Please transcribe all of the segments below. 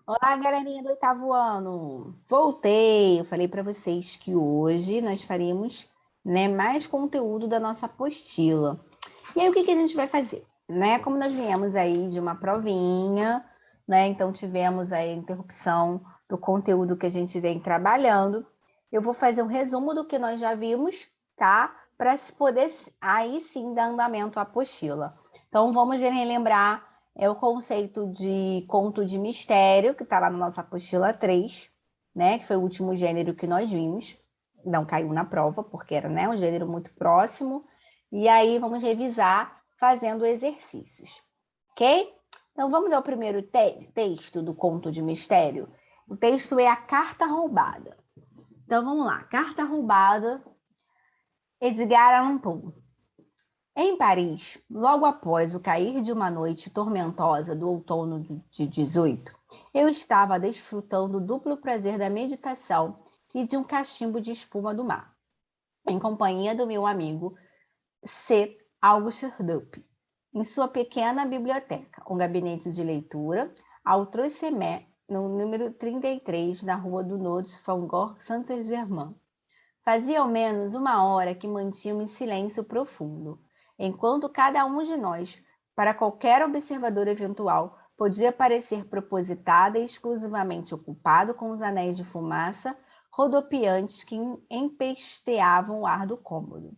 Olá, galerinha do oitavo ano! Voltei! Eu falei para vocês que hoje nós faríamos, né, mais conteúdo da nossa apostila. E aí, o que a gente vai fazer? Né? Como nós viemos aí de uma provinha, né? Então tivemos aí a interrupção do conteúdo que a gente vem trabalhando. Eu vou fazer um resumo do que nós já vimos, tá? Para poder aí sim dar andamento à apostila. Então, vamos relembrar o conceito de conto de mistério, que está lá na nossa apostila 3, né? Que foi o último gênero que nós vimos. Não caiu na prova, porque era, né, um gênero muito próximo. E aí vamos revisar fazendo exercícios, ok? Então vamos ao primeiro texto do conto de mistério. O texto é a Carta Roubada. Então vamos lá. Carta Roubada, Edgar Allan Poe. Em Paris, logo após o cair de uma noite tormentosa do outono de 18, eu estava desfrutando o duplo prazer da meditação e de um cachimbo de espuma do mar, em companhia do meu amigo C. Auguste Dup, em sua pequena biblioteca, um gabinete de leitura, ao Troissemé, no número 33, na rua do Nôtre Faubourg Saint-Germain. Fazia ao menos uma hora que mantinha-me em silêncio profundo, enquanto cada um de nós, para qualquer observador eventual, podia parecer propositada e exclusivamente ocupado com os anéis de fumaça rodopiantes que empesteavam o ar do cômodo.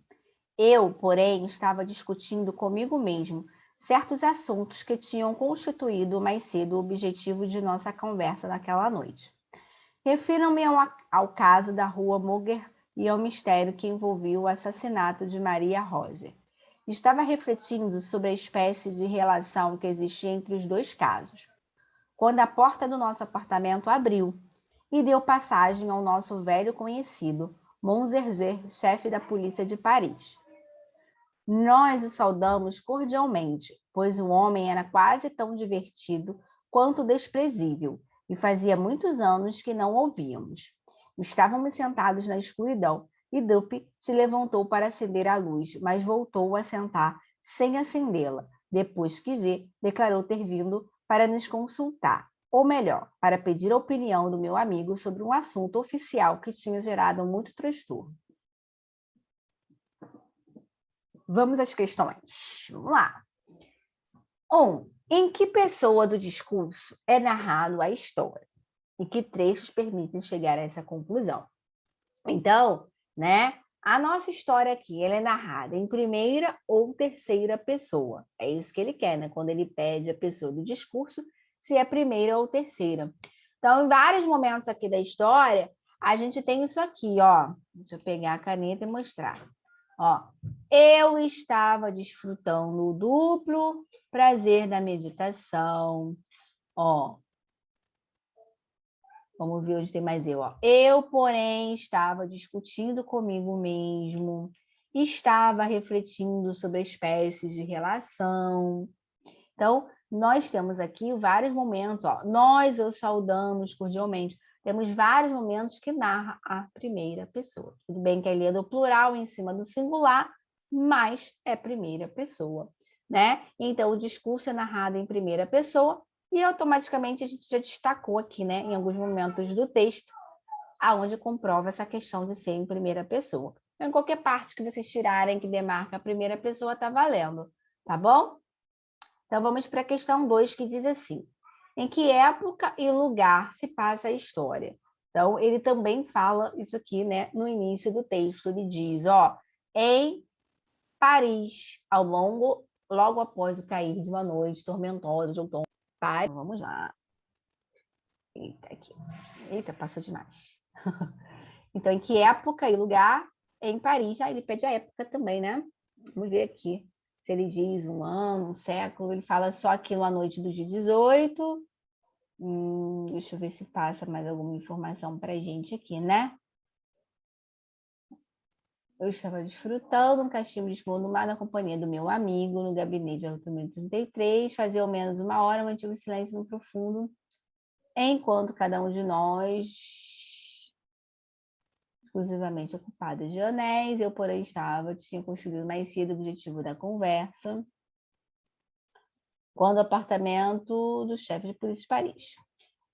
Eu, porém, estava discutindo comigo mesmo certos assuntos que tinham constituído mais cedo o objetivo de nossa conversa naquela noite. Refiro-me ao caso da Rua Moger e ao mistério que envolvia o assassinato de Maria Roger. Estava refletindo sobre a espécie de relação que existia entre os dois casos, quando a porta do nosso apartamento abriu e deu passagem ao nosso velho conhecido, Monserrat, chefe da polícia de Paris. Nós o saudamos cordialmente, pois o homem era quase tão divertido quanto desprezível, e fazia muitos anos que não o ouvíamos. Estávamos sentados na escuridão, e Dup se levantou para acender a luz, mas voltou a sentar sem acendê-la, depois que G declarou ter vindo para nos consultar, ou melhor, para pedir a opinião do meu amigo sobre um assunto oficial que tinha gerado muito transtorno. Vamos às questões. Vamos lá. 1. Em que pessoa do discurso é narrado a história? E que trechos permitem chegar a essa conclusão? Então, né, a nossa história aqui, ela é narrada em primeira ou terceira pessoa. É isso que ele quer, né? Quando ele pede a pessoa do discurso, se é primeira ou terceira. Então, em vários momentos aqui da história, a gente tem isso aqui, ó. Deixa eu pegar a caneta e mostrar. Ó, eu estava desfrutando o duplo prazer da meditação. Ó, vamos ver onde tem mais eu. Ó. Eu, porém, estava discutindo comigo mesmo, estava refletindo sobre espécies de relação. Então, nós temos aqui vários momentos. Ó. Nós o saudamos cordialmente. Temos vários momentos que narra a primeira pessoa. Tudo bem que ele é do plural em cima do singular, mas é primeira pessoa, né? Então, o discurso é narrado em primeira pessoa e automaticamente a gente já destacou aqui, né, em alguns momentos do texto, aonde comprova essa questão de ser em primeira pessoa. Então, em qualquer parte que vocês tirarem que demarca a primeira pessoa, tá valendo, tá bom? Então, vamos para a questão 2, que diz assim: em que época e lugar se passa a história? Então, ele também fala isso aqui, né, no início do texto. Ele diz, ó, em Paris, logo após o cair de uma noite tormentosa de outono. Vamos lá. Eita, aqui. Eita, passou demais. Então, em que época e lugar? Em Paris. Ah, ele pede a época também, né? Vamos ver aqui. Se ele diz um ano, um século, ele fala só aqui numa noite do dia 18. Deixa eu ver se passa mais alguma informação para a gente aqui, né? Eu estava desfrutando um cachimbo de espuma no mar na companhia do meu amigo, no gabinete de apartamento 33. Fazia ao menos uma hora, mantive o silêncio no profundo, enquanto cada um de nós, exclusivamente ocupado de anéis, eu, porém, tinha construído mais cedo o objetivo da conversa, quando o apartamento do chefe de polícia de Paris.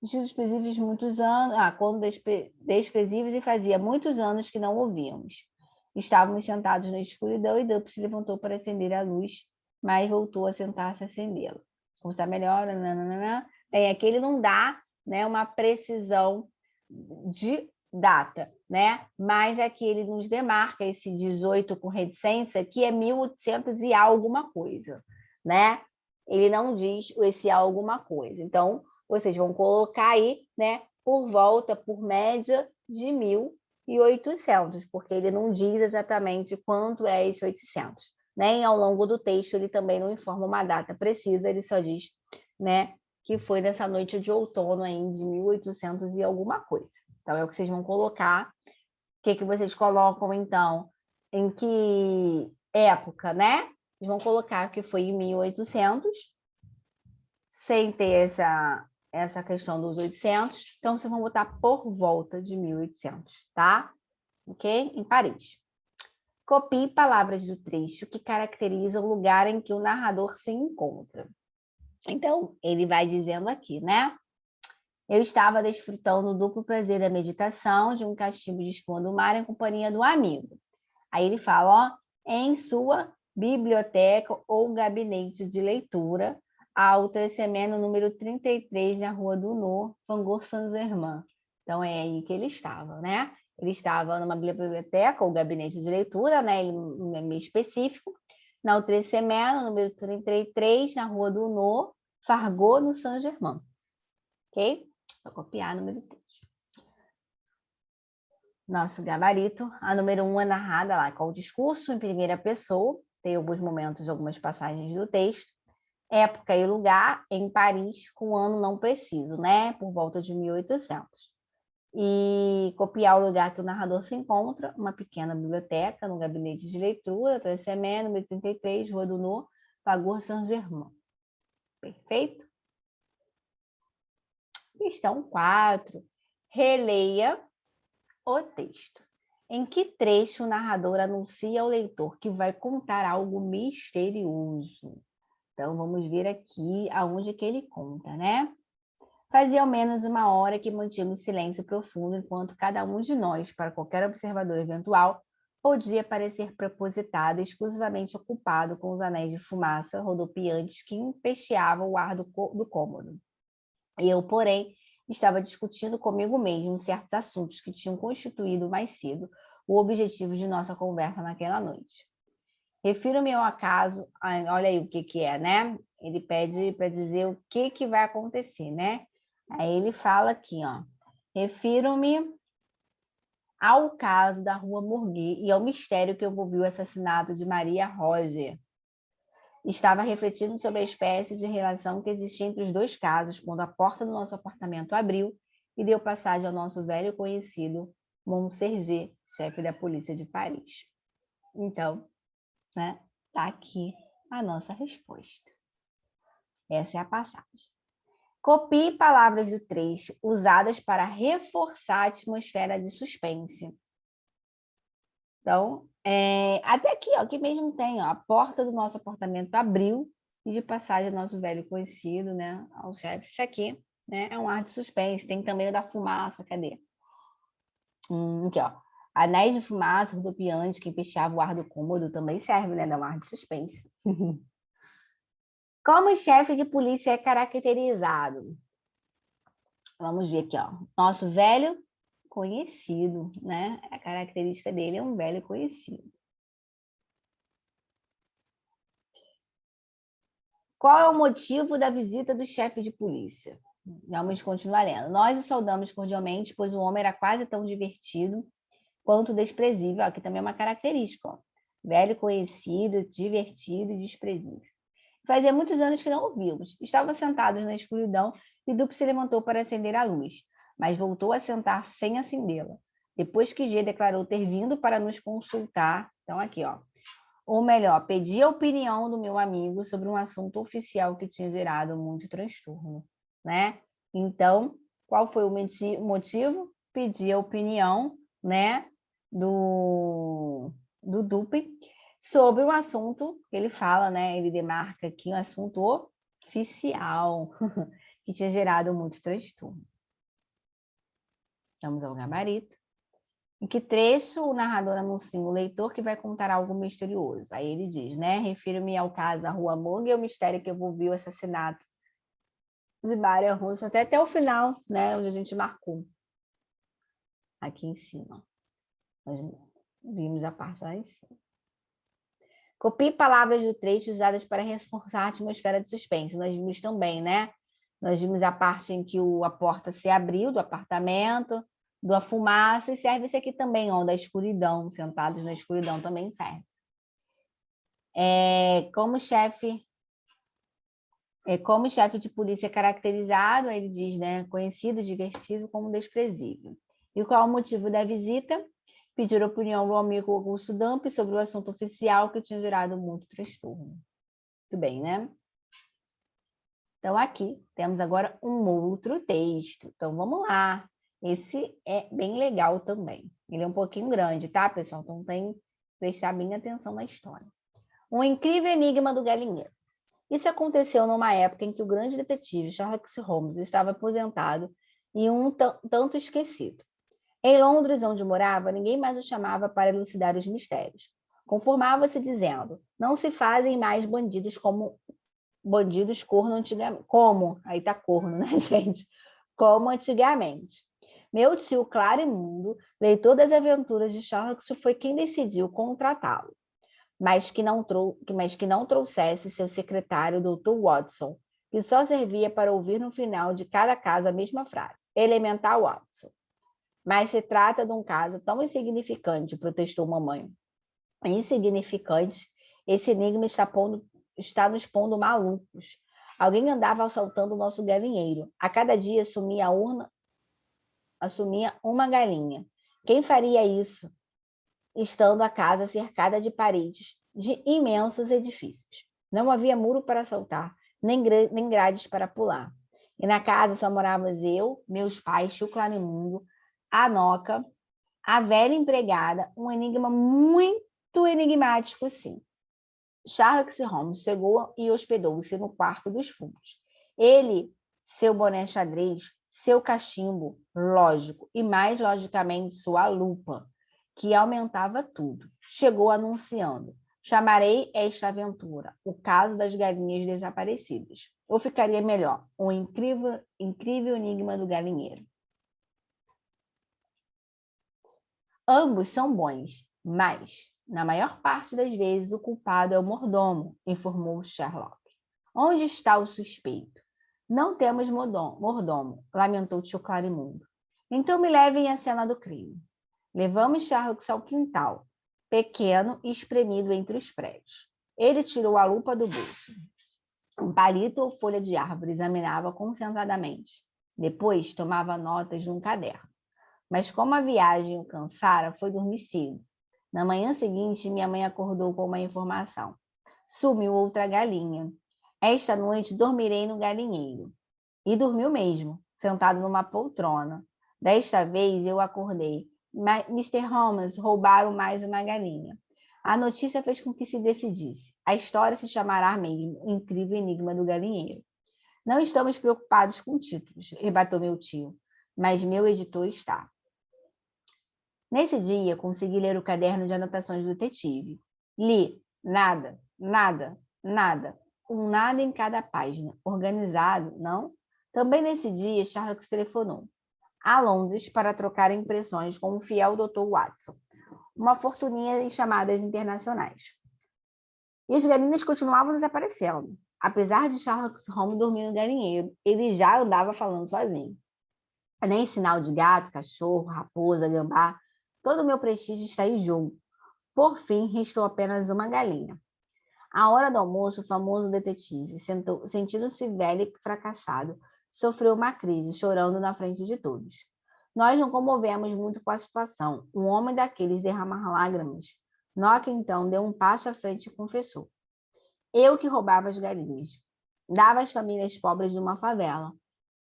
desprezíveis muitos anos, quando desprezíveis e fazia muitos anos que não ouvíamos. Estávamos sentados na escuridão e Dup se levantou para acender a luz, mas voltou a sentar-se a acendê-la. Como está melhor, nananana. Bem, aqui ele não dá, né, uma precisão de data, né? Mas aqui ele nos demarca esse 18 com reticência, que é 1800 e alguma coisa, né? Ele não diz esse alguma coisa. Então, vocês vão colocar aí, né, por volta, por média de 1800, porque ele não diz exatamente quanto é esse 800. Nem ao longo do texto ele também não informa uma data precisa, ele só diz, né, que foi nessa noite de outono aí de 1800 e alguma coisa. Então é o que vocês vão colocar. O que vocês colocam então? Em que época, né? Vocês vão colocar que foi em 1800, sem ter essa questão dos 800. Então vocês vão botar por volta de 1800, tá? Ok? Em Paris. Copie palavras do trecho que caracterizam o lugar em que o narrador se encontra. Então, ele vai dizendo aqui, né? Eu estava desfrutando do duplo prazer da meditação, de um cachimbo de espuma do mar em companhia do amigo. Aí ele fala, ó, em sua biblioteca ou gabinete de leitura, ao TCM no número 33, na Rua do Nord, Faubourg Saint-Germain. Então, é aí que ele estava, né? Ele estava numa biblioteca ou gabinete de leitura, né? Ele não é meio específico. Na UTCM, no número 33, na Rua do Nord, Faubourg no Saint-Germain. Ok? Vou copiar o número 3. Nosso gabarito. A número 1 é narrada lá com o discurso em primeira pessoa. Tem alguns momentos, algumas passagens do texto. Época e lugar, em Paris, com ano não preciso, né? Por volta de 1800. E copiar o lugar que o narrador se encontra, uma pequena biblioteca, no gabinete de leitura, TCM, número 33, Rua do Nord, Faubourg Saint-Germain. Perfeito? Questão 4. Releia o texto. Em que trecho o narrador anuncia ao leitor que vai contar algo misterioso? Então, vamos ver aqui aonde que ele conta, né? Fazia ao menos uma hora que mantínhamos silêncio profundo, enquanto cada um de nós, para qualquer observador eventual, podia parecer propositado, exclusivamente ocupado com os anéis de fumaça rodopiantes que empesteavam o ar do cômodo. Eu, porém, estava discutindo comigo mesmo certos assuntos que tinham constituído mais cedo o objetivo de nossa conversa naquela noite. Refiro-me ao acaso, olha aí o que é, né? Ele pede para dizer o que vai acontecer, né? Aí ele fala aqui, ó. Refiro-me ao caso da Rua Morgui e ao mistério que envolveu o assassinato de Maria Roger. Estava refletindo sobre a espécie de relação que existia entre os dois casos, quando a porta do nosso apartamento abriu e deu passagem ao nosso velho conhecido Monserrat, chefe da polícia de Paris. Então, né, tá aqui a nossa resposta. Essa é a passagem. Copie palavras do trecho usadas para reforçar a atmosfera de suspense. Então, até aqui, ó, aqui mesmo tem, ó, a porta do nosso apartamento abriu e de passagem ao nosso velho conhecido, né, ao chefe. Isso aqui, né, é um ar de suspense. Tem também o da fumaça, cadê? Aqui, ó. Anéis de fumaça, rodopiante, que empesteava o ar do cômodo, também serve, né, dar um ar de suspense. Como o chefe de polícia é caracterizado? Vamos ver aqui, ó. Nosso velho conhecido, né? A característica dele é um velho conhecido. Qual é o motivo da visita do chefe de polícia? Vamos continuar lendo. Nós o saudamos cordialmente, pois o homem era quase tão divertido quanto desprezível. Aqui também é uma característica, ó. Velho conhecido, divertido e desprezível. Fazia muitos anos que não o vimos. Estávamos sentados na escuridão e Dup se levantou para acender a luz, mas voltou a sentar sem acendê-la. Depois que G declarou ter vindo para nos consultar, então aqui, ó. Ou melhor, pedi a opinião do meu amigo sobre um assunto oficial que tinha gerado muito transtorno, né? Então, qual foi o motivo? Pedi a opinião, né, do Dup sobre um assunto que ele fala, né? Ele demarca aqui um assunto oficial, que tinha gerado muito transtorno. Vamos ao gabarito. Em que trecho o narrador anuncia o leitor que vai contar algo misterioso? Aí ele diz, né? Refiro-me ao caso da Rua Mug e ao mistério que envolveu o assassinato de Maria Russo até o final, né? Onde a gente marcou. Aqui em cima. Nós vimos a parte lá em cima. Copie palavras do trecho usadas para reforçar a atmosfera de suspense. Nós vimos também, né? Nós vimos a parte em que a porta se abriu do apartamento, da fumaça, e serve esse aqui também, ó, da escuridão, sentados na escuridão também serve. Como chefe de polícia caracterizado, ele diz, né, conhecido, divertido como desprezível. E qual o motivo da visita? Pedir a opinião do amigo Augusto Damp sobre o assunto oficial que tinha gerado muito transtorno. Muito bem, né? Então, aqui temos agora um outro texto. Então, vamos lá. Esse é bem legal também. Ele é um pouquinho grande, tá, pessoal? Então, tem que prestar bem atenção na história. Um incrível enigma do galinheiro. Isso aconteceu numa época em que o grande detetive Sherlock Holmes estava aposentado e tanto esquecido. Em Londres, onde morava, ninguém mais o chamava para elucidar os mistérios. Conformava-se dizendo, não se fazem mais bandidos corno antigamente. Como? Aí tá corno, né, gente? Como antigamente. Meu tio Clarimundo, leitor das aventuras de Sherlock, foi quem decidiu contratá-lo, mas que não trouxesse seu secretário, Dr. Watson, que só servia para ouvir no final de cada caso a mesma frase, elementar Watson. Mas se trata de um caso tão insignificante, protestou mamãe. Insignificante, esse enigma está nos pondo malucos. Alguém andava assaltando o nosso galinheiro. A cada dia assumia uma galinha. Quem faria isso, estando a casa cercada de paredes de imensos edifícios? Não havia muro para saltar, nem grades para pular. E na casa só morávamos eu, meus pais, tio Clarimundo, a Noca, a velha empregada, um enigma muito enigmático, sim. Sherlock Holmes chegou e hospedou-se no quarto dos fundos. Ele, seu boné xadrez, seu cachimbo, lógico, e mais logicamente sua lupa, que aumentava tudo. Chegou anunciando, chamarei esta aventura, o caso das galinhas desaparecidas. Ou ficaria melhor, um incrível enigma do galinheiro. Ambos são bons, mas, na maior parte das vezes, o culpado é o mordomo, informou Sherlock. Onde está o suspeito? Não temos mordomo, lamentou tio Clarimundo. Então me levem à cena do crime. Levamos Sherlock ao quintal, pequeno e espremido entre os prédios. Ele tirou a lupa do bolso. Um palito ou folha de árvore examinava concentradamente. Depois tomava notas num caderno. Mas como a viagem o cansara, foi dormir cedo. Na manhã seguinte, minha mãe acordou com uma informação. Sumiu outra galinha. Esta noite dormirei no galinheiro. E dormiu mesmo, sentado numa poltrona. Desta vez eu acordei. Mr. Holmes, roubaram mais uma galinha. A notícia fez com que se decidisse. A história se chamará mesmo O Incrível Enigma do Galinheiro. Não estamos preocupados com títulos, rebateu meu tio, mas meu editor está. Nesse dia, consegui ler o caderno de anotações do detetive. Li nada, nada, nada. Um nada em cada página. Organizado, não? Também nesse dia, Sherlock telefonou a Londres para trocar impressões com o fiel Dr. Watson. Uma fortuninha em chamadas internacionais. E as galinhas continuavam desaparecendo. Apesar de Sherlock Holmes dormir no galinheiro, ele já andava falando sozinho. Nem sinal de gato, cachorro, raposa, gambá. Todo o meu prestígio está em jogo. Por fim, restou apenas uma galinha. À hora do almoço, o famoso detetive, sentindo-se velho e fracassado, sofreu uma crise, chorando na frente de todos. Nós nos comovemos muito com a situação. Um homem daqueles derramar lágrimas. Noca, então, deu um passo à frente e confessou. Eu que roubava as galinhas. Dava às famílias pobres de uma favela.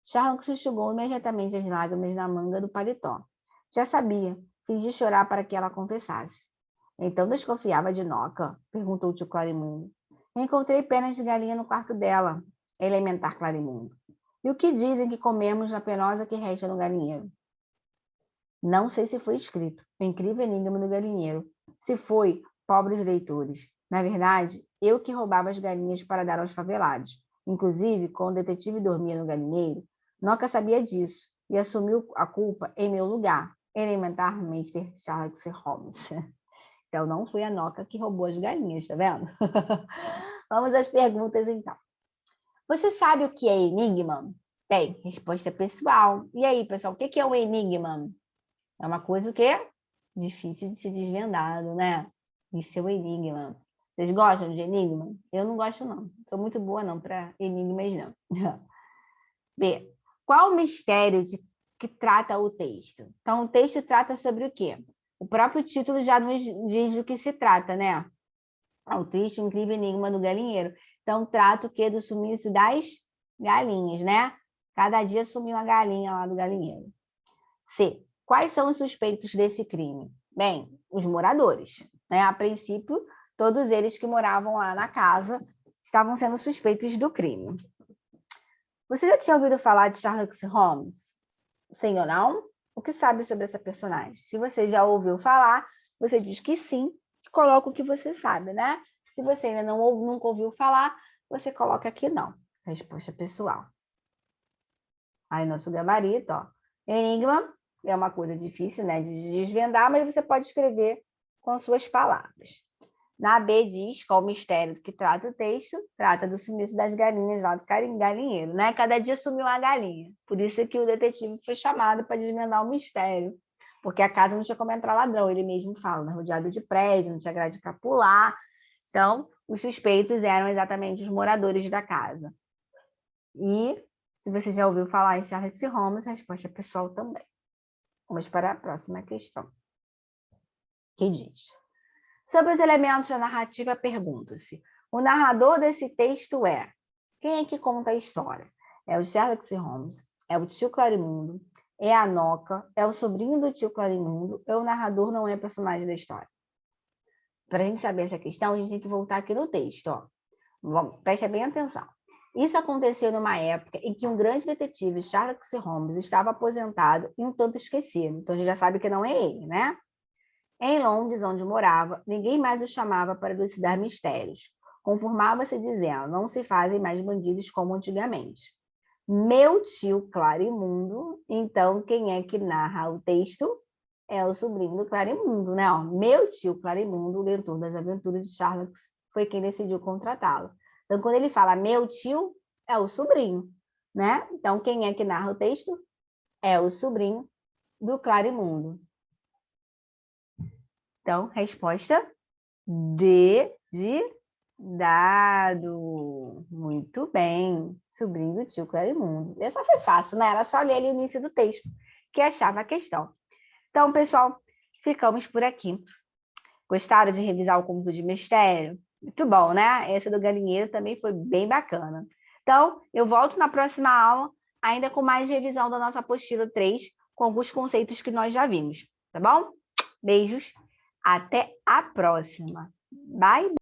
Sherlock se enxugou imediatamente as lágrimas na manga do paletó. Já sabia. Fingi chorar para que ela confessasse. Então desconfiava de Noca? Perguntou o tio Clarimundo. Encontrei penas de galinha no quarto dela. Elementar Clarimundo. E o que dizem que comemos na penosa que resta no galinheiro? Não sei se foi escrito. O incrível enigma do galinheiro. Se foi, pobres leitores. Na verdade, eu que roubava as galinhas para dar aos favelados. Inclusive, quando o detetive dormia no galinheiro, Noca sabia disso e assumiu a culpa em meu lugar. Elementar Mr. Sherlock Holmes. Então, não foi a Noca que roubou as galinhas, tá vendo? Vamos às perguntas, então. Você sabe o que é enigma? Bem, resposta pessoal. E aí, pessoal, o que é um enigma? É uma coisa o quê? Difícil de ser desvendado, né? Isso é o enigma. Vocês gostam de enigma? Eu não gosto, não. Sou muito boa, não, para enigmas, não. B. Qual o mistério que trata o texto? Então, o texto trata sobre o quê? O próprio título já nos diz do que se trata, né? O triste, incrível enigma do galinheiro. Então, trata o quê? Do sumiço das galinhas, né? Cada dia sumiu uma galinha lá do galinheiro. C. Quais são os suspeitos desse crime? Bem, os moradores, né? A princípio, todos eles que moravam lá na casa estavam sendo suspeitos do crime. Você já tinha ouvido falar de Sherlock Holmes? Sim ou não? O que sabe sobre essa personagem? Se você já ouviu falar, você diz que sim, coloca o que você sabe, né? Se você ainda nunca ouviu falar, você coloca aqui não. Resposta pessoal. Aí, nosso gabarito, ó. Enigma é uma coisa difícil, né, de desvendar, mas você pode escrever com suas palavras. Na B diz qual o mistério que trata o texto, trata do sumiço das galinhas lá do galinheiro, né? Cada dia sumiu uma galinha. Por isso é que o detetive foi chamado para desvendar o mistério. Porque a casa não tinha como entrar ladrão, ele mesmo fala, né? Rodeado de prédio, não tinha grade para pular. Então, os suspeitos eram exatamente os moradores da casa. E, se você já ouviu falar em Sherlock Holmes, a resposta é pessoal também. Vamos para a próxima questão. Que diz: sobre os elementos da narrativa, pergunta-se: o narrador desse texto é? Quem é que conta a história? É o Sherlock Holmes? É o tio Clarimundo? É a Noca? É o sobrinho do tio Clarimundo? Ou o narrador não é personagem da história? Para a gente saber essa questão, a gente tem que voltar aqui no texto. Ó. Vamos, preste bem atenção. Isso aconteceu numa época em que um grande detetive, Sherlock Holmes, estava aposentado e um tanto esquecido. Então, a gente já sabe que não é ele, né? Em Londres, onde morava, ninguém mais o chamava para elucidar mistérios. Conformava-se dizendo, não se fazem mais bandidos como antigamente. Meu tio Clarimundo, então quem é que narra o texto? É o sobrinho do Clarimundo, né? Ó, meu tio Clarimundo, o leitor das aventuras de Sherlock, foi quem decidiu contratá-lo. Então, quando ele fala meu tio, é o sobrinho, né? Então, quem é que narra o texto? É o sobrinho do Clarimundo. Então, resposta D de dado. Muito bem. Sobrinho do tio Clarimundo. Essa foi fácil, né? Era só ler ali o início do texto que achava a questão. Então, pessoal, ficamos por aqui. Gostaram de revisar o conto de mistério? Muito bom, né? Essa do galinheiro também foi bem bacana. Então, eu volto na próxima aula, ainda com mais revisão da nossa apostila 3, com alguns conceitos que nós já vimos, tá bom? Beijos, até a próxima. Bye!